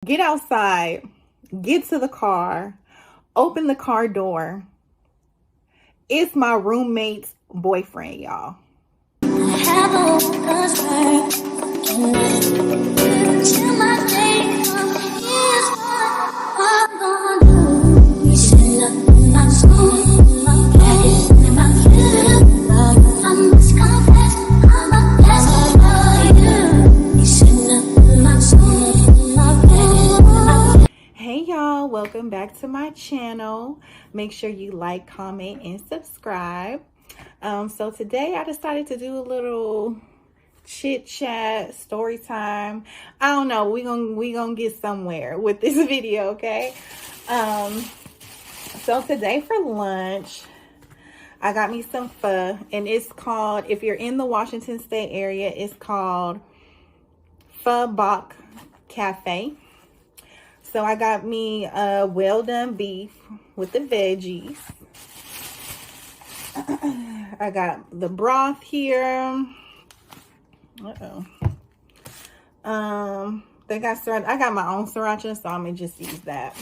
get outside, get to the car, open the car door. It's my roommate's boyfriend, y'all. Hey y'all, welcome back to my channel. Make sure you like, comment, and subscribe. So today I decided to do a little chit chat, story time. I don't know, we gonna get somewhere with this video, okay? So today for lunch, I got me some pho, and it's called, if you're in the Washington State area, it's called Pho Bok Cafe. So I got me well done beef with the veggies. I got the broth here. They got sriracha. I got my own sriracha, so I'm gonna just use that.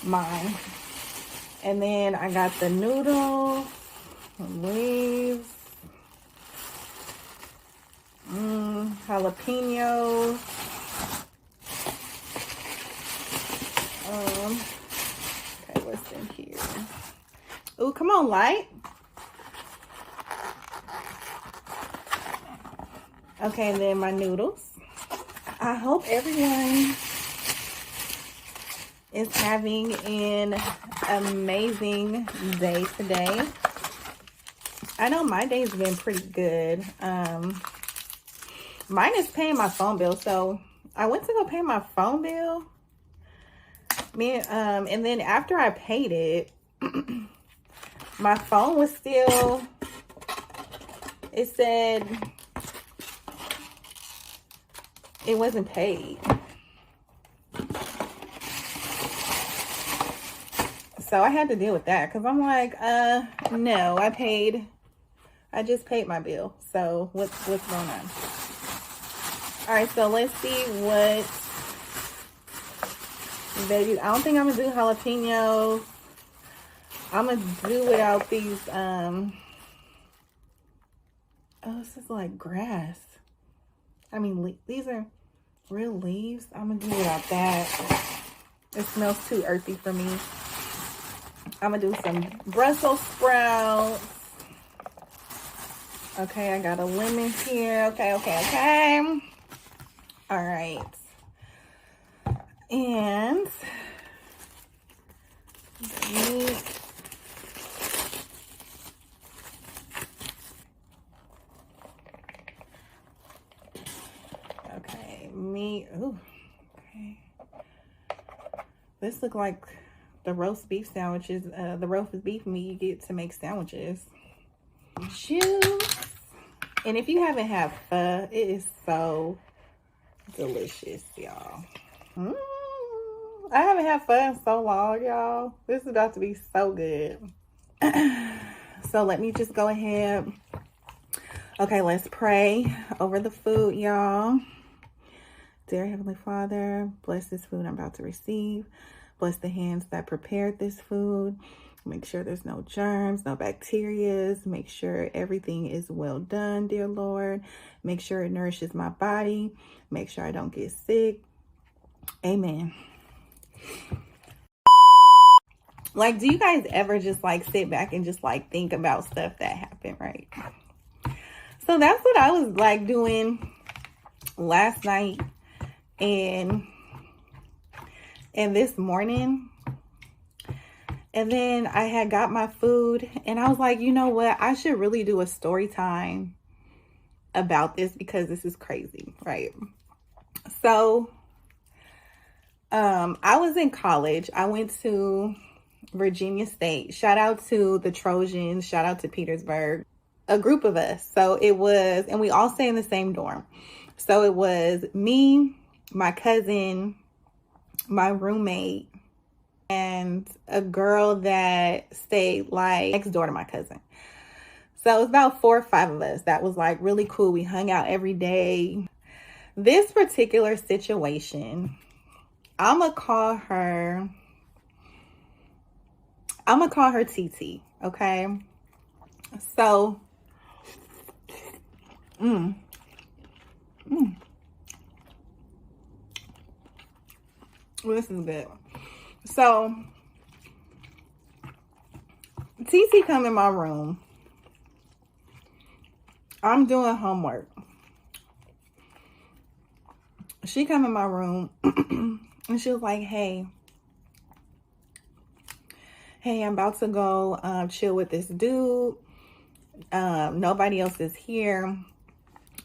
Mine. And then I got the noodles, leaves, jalapenos. Okay, what's in here? Oh, come on, light. Okay, and then my noodles. I hope everyone is having an amazing day today. I know my day's been pretty good. Mine is paying my phone bill, so I went to go pay my phone bill. And then after I paid it, my phone was still, it said it wasn't paid. So I had to deal with that because I'm like, no, I just paid my bill. So what's going on? All right, so let's see what veggies. I don't think I'm gonna do jalapenos. I'm gonna do without these. Oh, this is like grass. I mean, these are real leaves. I'm gonna do without that. It smells too earthy for me. I'm gonna do some Brussels sprouts. Okay, I got a lemon here. Okay. All right. And meat. Okay, meat. Ooh, okay. This looks like the roast beef sandwiches, the roast beef meat you get to make sandwiches. Juice. And if you haven't had pho, it is so delicious, y'all. I haven't had pho in so long, y'all. This is about to be so good. So let me just go ahead. Okay, let's pray over the food, y'all. Dear Heavenly Father, bless this food I'm about to receive. Bless the hands that prepared this food. Make sure there's no germs, no bacteria. Make sure everything is well done, dear Lord. Make sure it nourishes my body. Make sure I don't get sick. Amen. Like, do you guys ever just like sit back and just like think about stuff that happened, right? So that's what I was like doing last night and this morning. And then I had got my food and I was like, you know what? I should really do a story time about this because this is crazy, right? So I was in college. I went to Virginia State. Shout out to the Trojans. Shout out to Petersburg. A group of us. So it was, and we all stay in the same dorm. So it was me, my cousin, my roommate, and a girl that stayed like next door to my cousin. So it was about 4 or 5 of us. That was like really cool. We hung out every day. This particular situation, I'm gonna call her TT, okay? So, mm, mm, well, this is good. So, TT come in my room. I'm doing homework. She come in my room and she was like, hey, I'm about to go chill with this dude. Nobody else is here.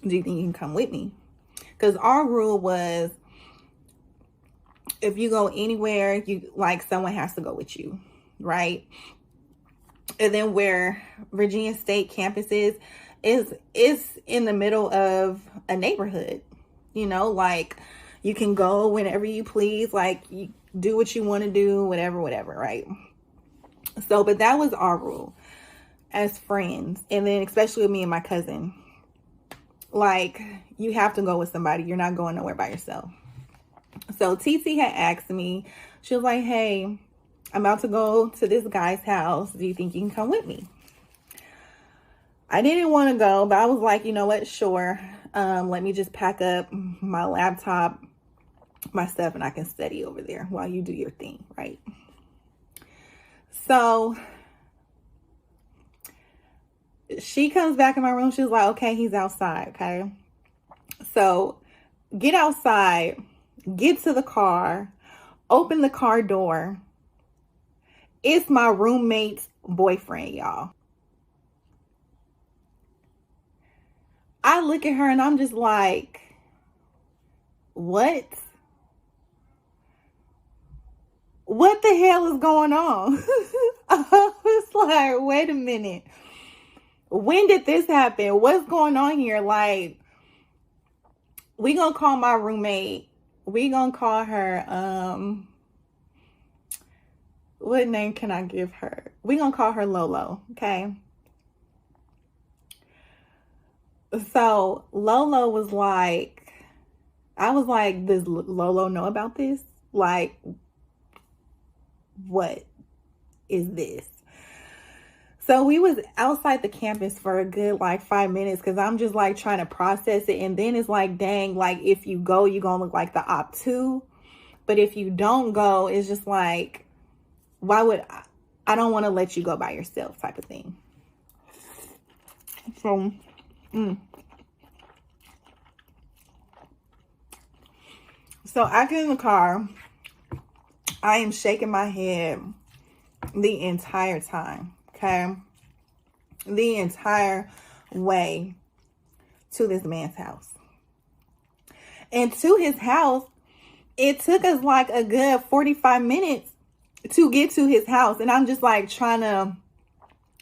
Do you think you can come with me? Because our rule was, if you go anywhere, you like someone has to go with you, right? And then where Virginia State campus is in the middle of a neighborhood. You know, like you can go whenever you please, like you do what you want to do, whatever, right? So, but that was our rule as friends. And then especially with me and my cousin, like you have to go with somebody. You're not going nowhere by yourself. So TT had asked me, she was like, hey, I'm about to go to this guy's house. Do you think you can come with me? I didn't want to go, but I was like, you know what? Sure. Let me just pack up my laptop, my stuff, and I can study over there while you do your thing, right? So she comes back in my room. She's like, okay, he's outside, okay? So get outside, get to the car, open the car door. It's my roommate's boyfriend, y'all. I look at her and I'm just like, what? What the hell is going on? I was like, wait a minute. When did this happen? What's going on here? Like, we gonna call my roommate. We gonna call her, what name can I give her? We gonna call her Lolo, okay? So Lolo was like, I was like, does Lolo know about this? Like, what is this? So we was outside the campus for a good like 5 minutes because I'm just like trying to process it. And then it's like, dang, like if you go, you're going to look like the op too. But if you don't go, it's just like, why would I don't want to let you go by yourself type of thing. So, So I get in the car. I am shaking my head the entire time, okay? The entire way to this man's house. And to his house, it took us like a good 45 minutes to get to his house. And I'm just like trying to,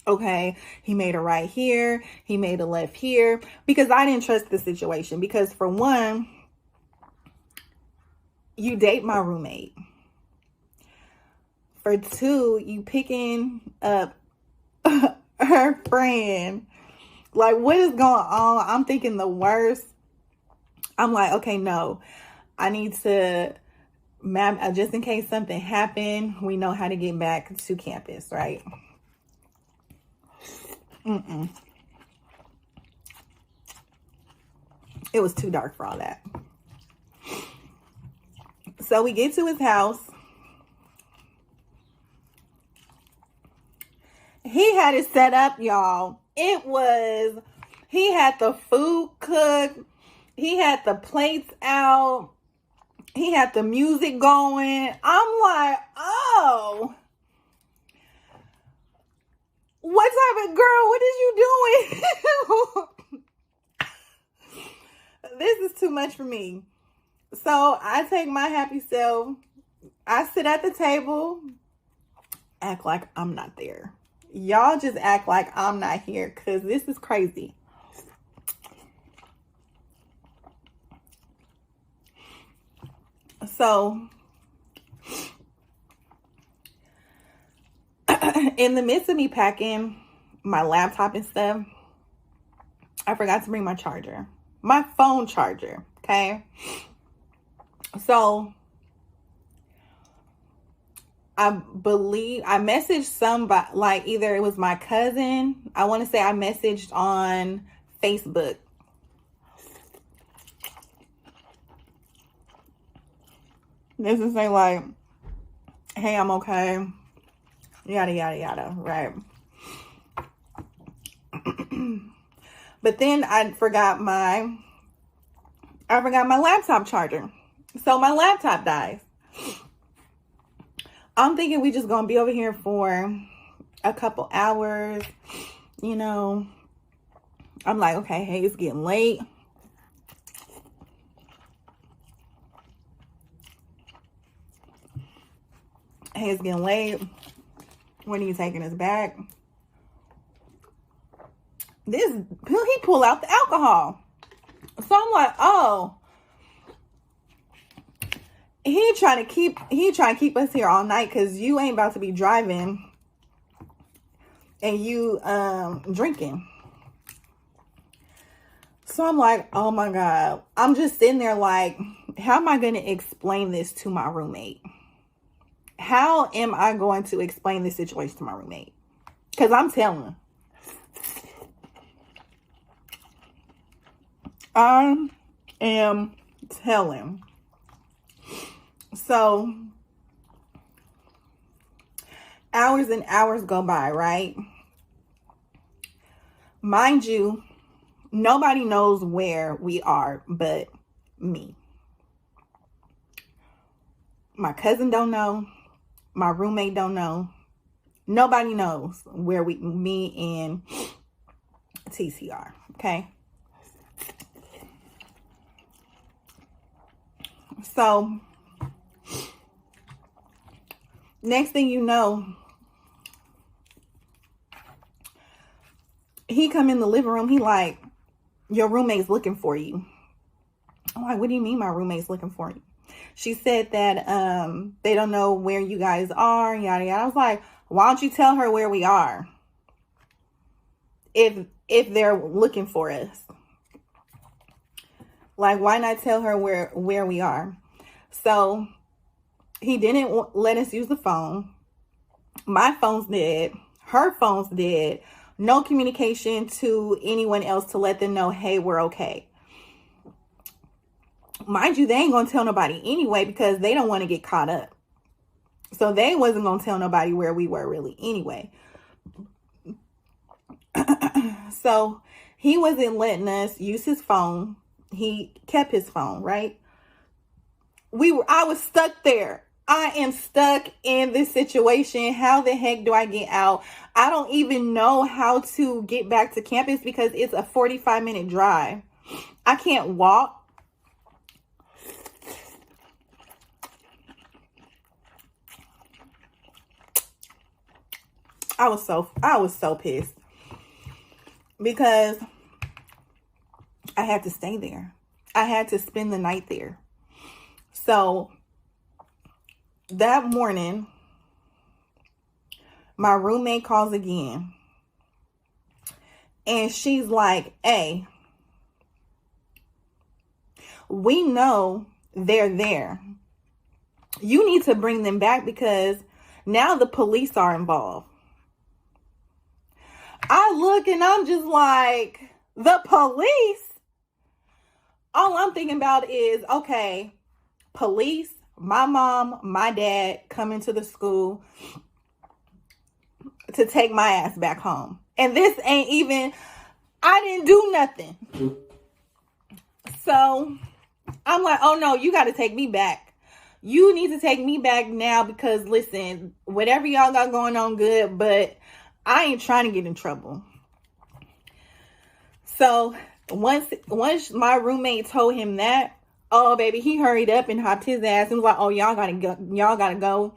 okay, he made a right here. He made a left here. Because I didn't trust the situation. Because for one, you date my roommate. For two, you picking up her friend. Like, what is going on? I'm thinking the worst. I'm like, okay, no. I need to map, just in case something happened, we know how to get back to campus, right? It was too dark for all that. So we get to his house. He had it set up, y'all. He had the food cooked. He had the plates out. He had the music going. I'm like, oh. What type of girl? What is you doing? This is too much for me. So I take my happy self. I sit at the table. Act like I'm not there. Y'all just act like I'm not here because this is crazy. So in the midst of me packing my laptop and stuff, I forgot to bring my charger. My phone charger, okay? So I believe I messaged somebody, like either it was my cousin. I want to say I messaged on Facebook. This is saying like, hey, I'm okay. Yada, yada, yada. Right. But then I forgot my laptop charger. So my laptop dies. I'm thinking we just gonna be over here for a couple hours, you know. I'm like, okay, hey, it's getting late. Hey, it's getting late. When are you taking us back? He pulled out the alcohol. So I'm like, oh. He trying to keep us here all night because you ain't about to be driving and you drinking. So I'm like, oh my God. I'm just sitting there like, how am I going to explain this to my roommate? How am I going to explain this situation to my roommate? Because I'm telling. I am telling. So, hours and hours go by, right? Mind you, nobody knows where we are but me. My cousin don't know. My roommate don't know. Nobody knows where me and TC are, okay? So, next thing you know, he come in the living room. He like, your roommate's looking for you. I'm like, what do you mean my roommate's looking for you? She said that they don't know where you guys are, yada, yada. I was like, why don't you tell her where we are? If they're looking for us. Like, why not tell her where we are? So, he didn't let us use the phone. My phone's dead. Her phone's dead. No communication to anyone else to let them know, hey, we're okay. Mind you, they ain't gonna tell nobody anyway because they don't want to get caught up. So they wasn't gonna tell nobody where we were really anyway. So he wasn't letting us use his phone. He kept his phone, right? I was stuck there. I am stuck in this situation. How the heck do I get out? I don't even know how to get back to campus because it's a 45-minute drive. I can't walk. I was so pissed because I had to stay there. I had to spend the night there. So that morning, my roommate calls again. And she's like, hey, we know they're there. You need to bring them back because now the police are involved. I look and I'm just like, the police? All I'm thinking about is, okay, police, my mom, my dad coming to the school to take my ass back home. And this ain't even, I didn't do nothing. So I'm like, oh no, you got to take me back. You need to take me back now because listen, whatever y'all got going on, good, but I ain't trying to get in trouble. So once my roommate told him that, oh baby, he hurried up and hopped his ass and was like, oh, y'all gotta go.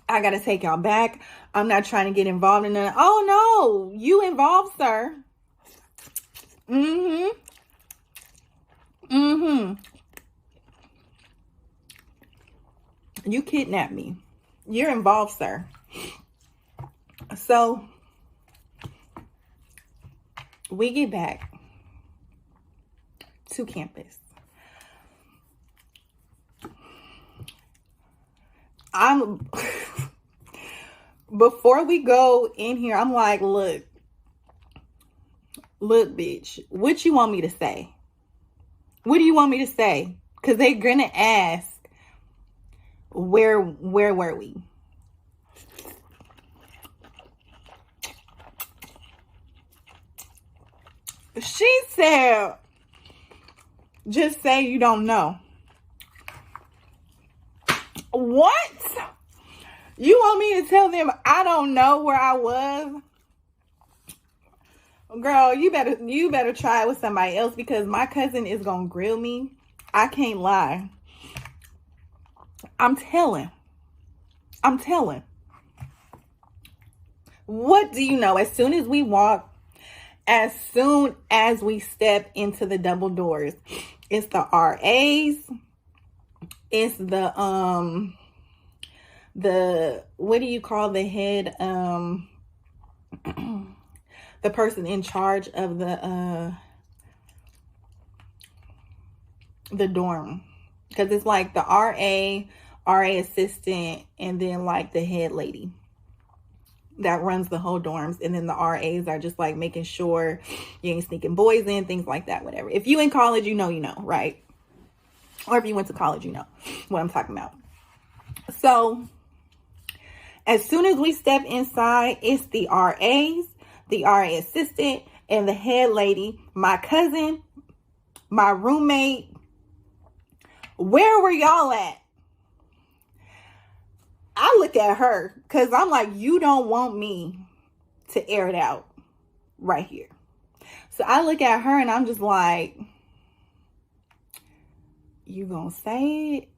I gotta take y'all back. I'm not trying to get involved in that. Oh no, you involved, sir. You kidnapped me. You're involved, sir. So we get back to campus. I'm before we go in here, I'm like, look, bitch, what you want me to say? What do you want me to say? Because they're gonna ask, where were we? She said, just say you don't know. What? You want me to tell them I don't know where I was? Girl, you better try it with somebody else, because my cousin is gonna grill me. I can't lie. I'm telling. What do you know? As soon as we step into the double doors, it's the RAs. It's the what do you call the head, the person in charge of the dorm, because it's like the RA assistant, and then like the head lady that runs the whole dorms, and then the RAs are just like making sure you ain't sneaking boys in, things like that, whatever. If you in college, you know, right? Or if you went to college, you know what I'm talking about. So as soon as we step inside, it's the RAs, the RA assistant, and the head lady, my cousin, my roommate. Where were y'all at? I look at her because I'm like, you don't want me to air it out right here. So I look at her and I'm just like, you gonna say it?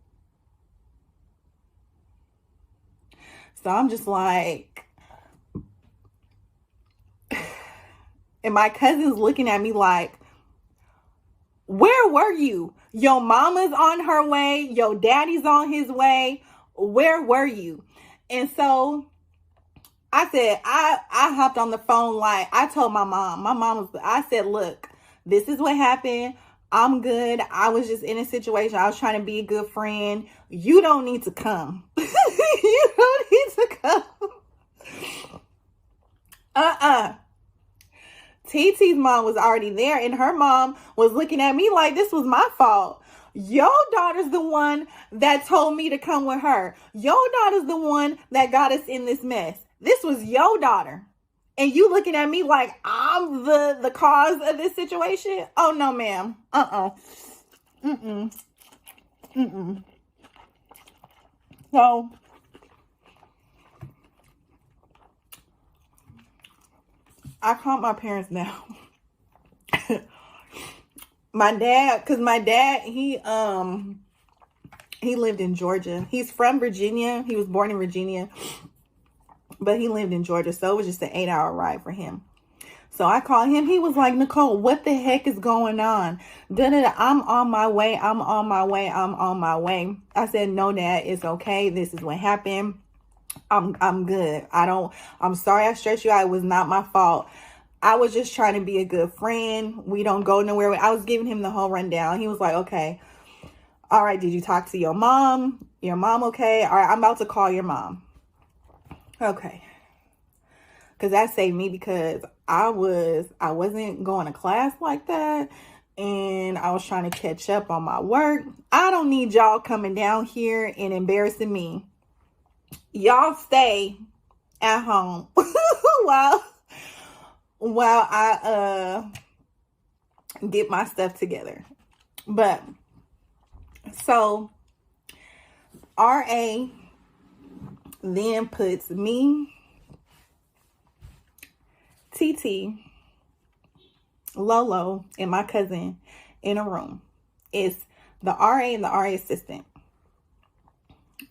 So I'm just like, and my cousin's looking at me like, where were you? Your mama's on her way. Your daddy's on his way. Where were you? And so I said, I hopped on the phone. Like, I told my mom, I said, look, this is what happened. I'm good. I was just in a situation. I was trying to be a good friend. You don't need to come. You don't need to come. TT's mom was already there, and her mom was looking at me like this was my fault. Your daughter's the one that told me to come with her. Your daughter's the one that got us in this mess. This was your daughter. And you looking at me like I'm the cause of this situation? Oh, no, ma'am. So I called my parents now. My dad, he lived in Georgia. He's from Virginia. He was born in Virginia, but he lived in Georgia. So it was just an 8-hour ride for him. So I called him. He was like, Nicole, what the heck is going on? I'm on my way. I said, no, Dad, it's okay. This is what happened. I'm good. I'm sorry I stressed you out. It was not my fault. I was just trying to be a good friend. We don't go nowhere. I was giving him the whole rundown. He was like, okay. All right. Did you talk to your mom? Your mom okay? All right. I'm about to call your mom. Okay. Because that saved me, because I wasn't going to class like that. And I was trying to catch up on my work. I don't need y'all coming down here and embarrassing me. Y'all stay at home while I get my stuff together. But so RA then puts me, TT, Lolo, and my cousin in a room. It's the RA and the RA assistant,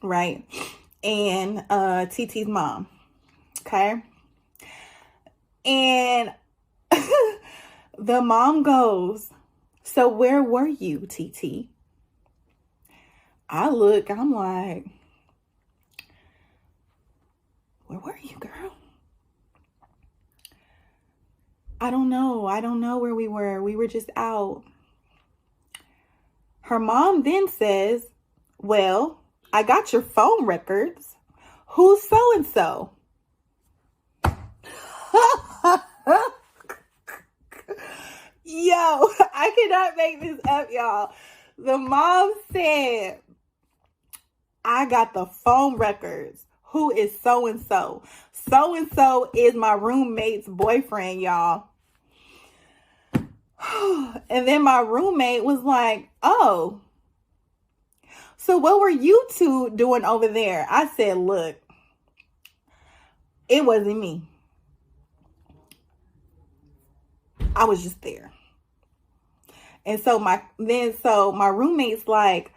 right? And TT's mom. Okay. And the mom goes, so where were you, TT? I'm like, where were you, girl? I don't know where we were. We were just out. Her mom then says, well, I got your phone records. Who's so-and-so? Yo, I cannot make this up, y'all. The mom said, I got the phone records. Who is so-and-so? So-and-so is my roommate's boyfriend, y'all. And then my roommate was like, oh, so what were you two doing over there? I said, look, it wasn't me. I was just there. And so my roommate's like,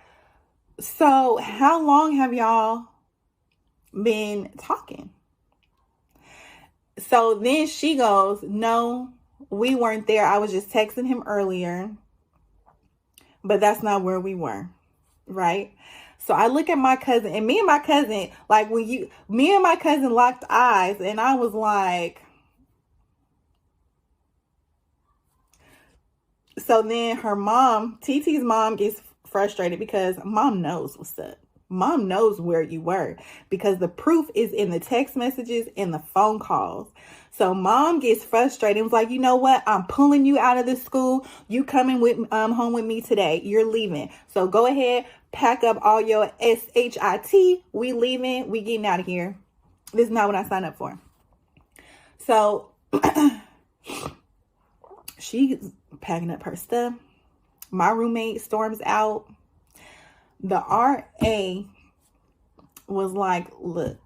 so how long have y'all been talking? So then she goes, no, we weren't there. I was just texting him earlier, but that's not where we were. Right? So I look at my cousin, and me and my cousin, like me and my cousin locked eyes, and I was like, so then her mom, TT's mom, gets frustrated because mom knows what's up. Mom knows where you were because the proof is in the text messages and the phone calls. So mom gets frustrated and was like, you know what? I'm pulling you out of this school. You coming with home with me today. You're leaving. So go ahead, pack up all your SHIT. We leaving. We getting out of here. This is not what I signed up for. So she's packing up her stuff. My roommate storms out. The RA was like, look,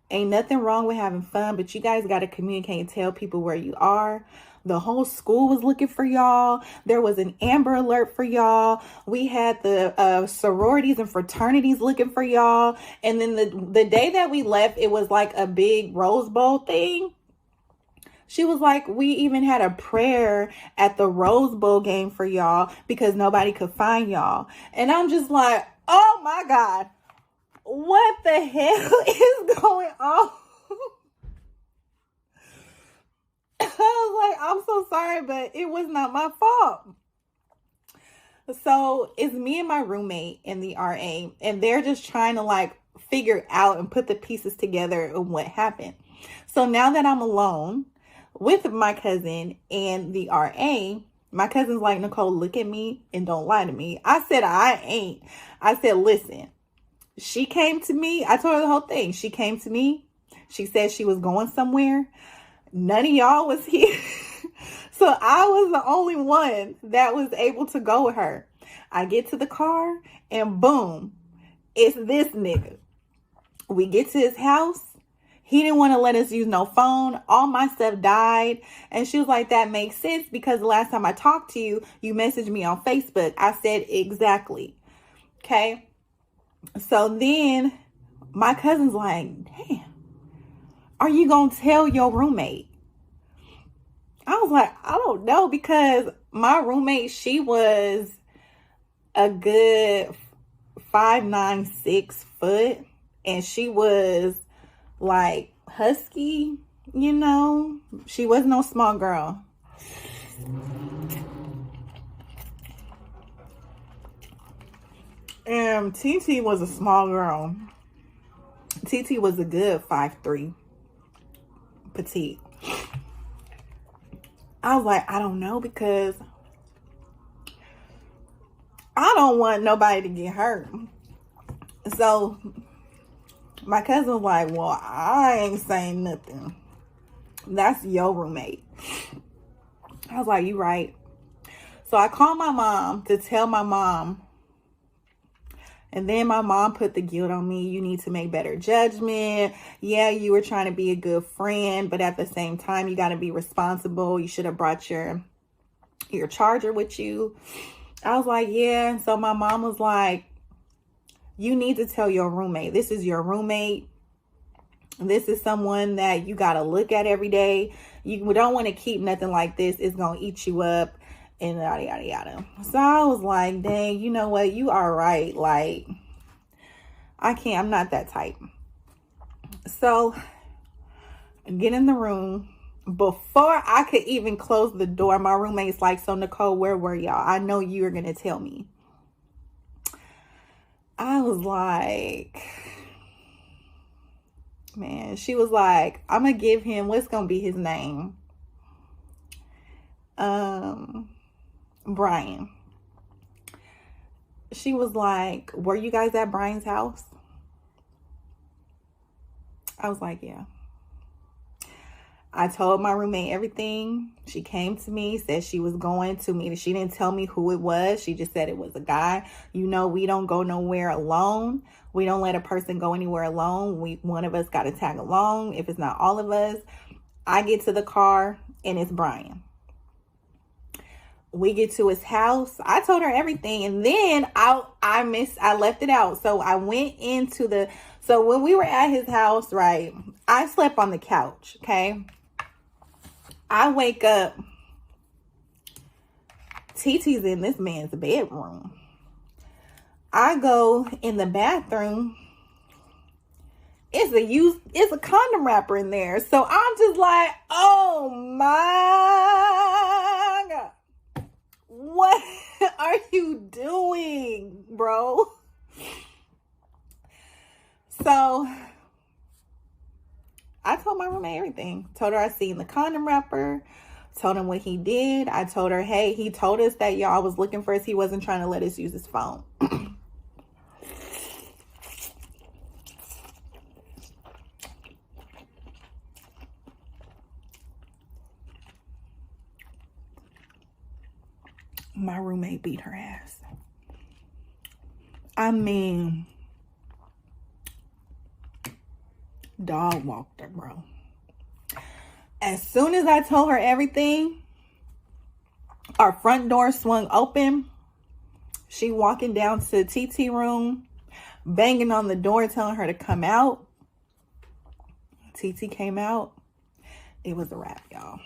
ain't nothing wrong with having fun, but you guys got to communicate and tell people where you are. The whole school was looking for y'all. There was an Amber Alert for y'all. We had the sororities and fraternities looking for y'all. And then the day that we left, it was like a big Rose Bowl thing. She was like, we even had a prayer at the Rose Bowl game for y'all because nobody could find y'all. And I'm just like, oh my God, what the hell is going on? I was like, I'm so sorry, but it was not my fault. So it's me and my roommate and the RA, and they're just trying to like figure out and put the pieces together of what happened. So now that I'm alone with my cousin and the RA, my cousin's like, Nicole, look at me and don't lie to me. I said, I ain't. I said, listen, she came to me. I told her the whole thing. She came to me. She said she was going somewhere. None of y'all was here. So I was the only one that was able to go with her. I get to the car and boom, it's this nigga. We get to his house. He didn't want to let us use no phone. All my stuff died. And she was like, that makes sense because the last time I talked to you, you messaged me on Facebook. I said, exactly. Okay. So then my cousin's like, damn, are you going to tell your roommate? I was like, I don't know, because my roommate, she was a good 5'9", 6 foot. And she was like husky, you know. She was no small girl. And TT was a small girl. TT was a good 5'3", petite. I was like, I don't know, because I don't want nobody to get hurt. So my cousin was like, well, I ain't saying nothing. That's your roommate. I was like, you right. So I called my mom to tell my mom. And then my mom put the guilt on me. You need to make better judgment. Yeah, you were trying to be a good friend, but at the same time, you got to be responsible. You should have brought your charger with you. I was like, yeah. And so my mom was like, you need to tell your roommate. This is your roommate. This is someone that you got to look at every day. You don't want to keep nothing like this. It's going to eat you up. And yada, yada, yada. So I was like, dang, you know what? You are right. Like, I'm not that type. So I get in the room. Before I could even close the door, my roommate's like, so Nicole, where were y'all? I know you were going to tell me. I was like, Man, she was like, I'm gonna give him, what's gonna be his name? Brian. She was like, were you guys at Brian's house? I was like, yeah. I told my roommate everything. She came to me, said she was going to meet. She didn't tell me who it was. She just said it was a guy. You know, we don't go nowhere alone. We don't let a person go anywhere alone. One of us got to tag along. If it's not all of us, I get to the car and it's Brian. We get to his house. I told her everything, and then I left it out. So I went into so when we were at his house, right, I slept on the couch, okay? I wake up, TT's in this man's bedroom. I go in the bathroom. It's a condom wrapper in there. So I'm just like, oh my God. What are you doing, bro? So I told my roommate everything. Told her I seen the condom wrapper. Told him what he did. I told her, hey, he told us that y'all was looking for us. He wasn't trying to let us use his phone. My roommate beat her ass. I mean, dog walked her, bro. As soon as I told her everything, our front door swung open. She walking down to the TT room, banging on the door, telling her to come out. TT came out. It was a wrap, y'all.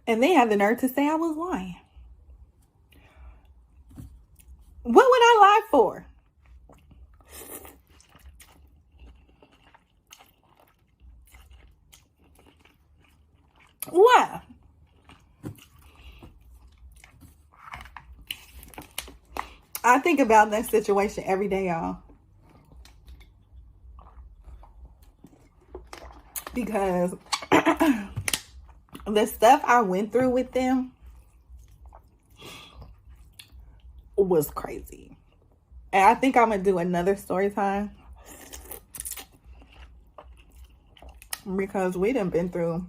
And they had the nerve to say I was lying. What would I lie for? What? I think about that situation every day, y'all. Because the stuff I went through with them was crazy. And I think I'm going to do another story time. Because we done been through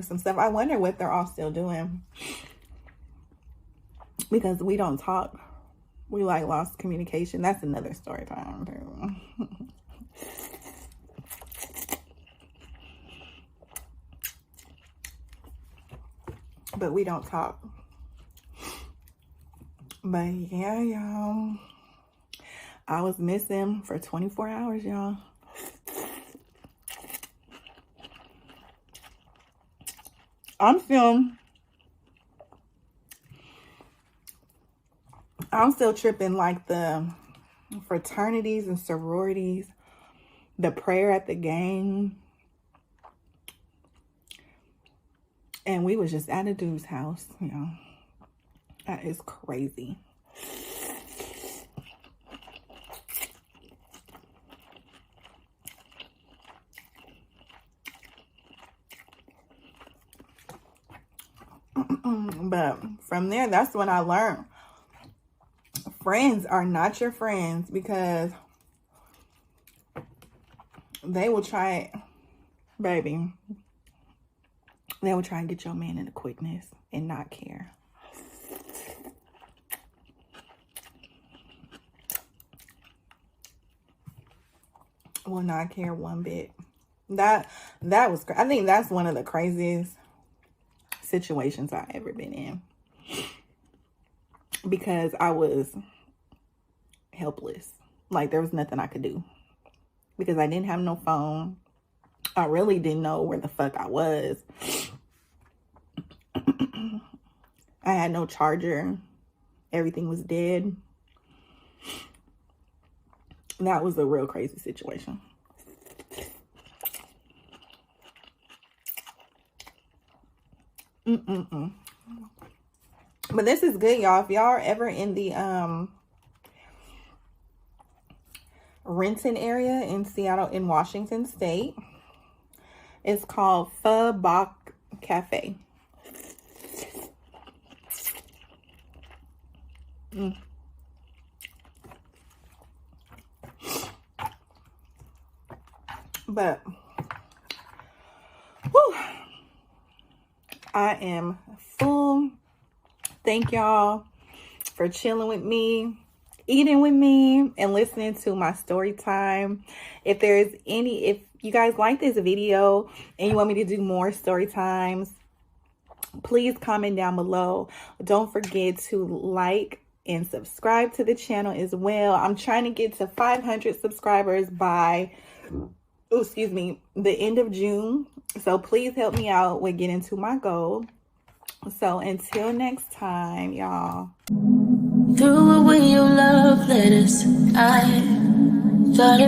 some stuff. I wonder what they're all still doing. Because we don't talk. We like lost communication. That's another story time too. But we don't talk. But yeah, y'all. I was missing for 24 hours, y'all. I'm still tripping, like the fraternities and sororities, the prayer at the game. And we was just at a dude's house, you know. That is crazy. But from there, that's when I learned friends are not your friends, because they will try, baby, they will try and get your man into quickness and not care. Will not care one bit. That was, I think that's one of the craziest situations I've ever been in, because I was helpless. Like, there was nothing I could do, because I didn't have no phone. I really didn't know where the fuck I was. I had no charger. Everything was dead. That was a real crazy situation. But this is good, y'all. If y'all are ever in the Renton area in Seattle, in Washington State. It's called Pho Bok Cafe. But whew, I am full. Thank y'all for chilling with me, eating with me, and listening to my story time. If you guys like this video and you want me to do more story times, please comment down below. Don't forget to like and subscribe to the channel as well. I'm trying to get to 500 subscribers by, the end of June. So please help me out with getting to my goal. So until next time, y'all. Threw away your love letters. I thought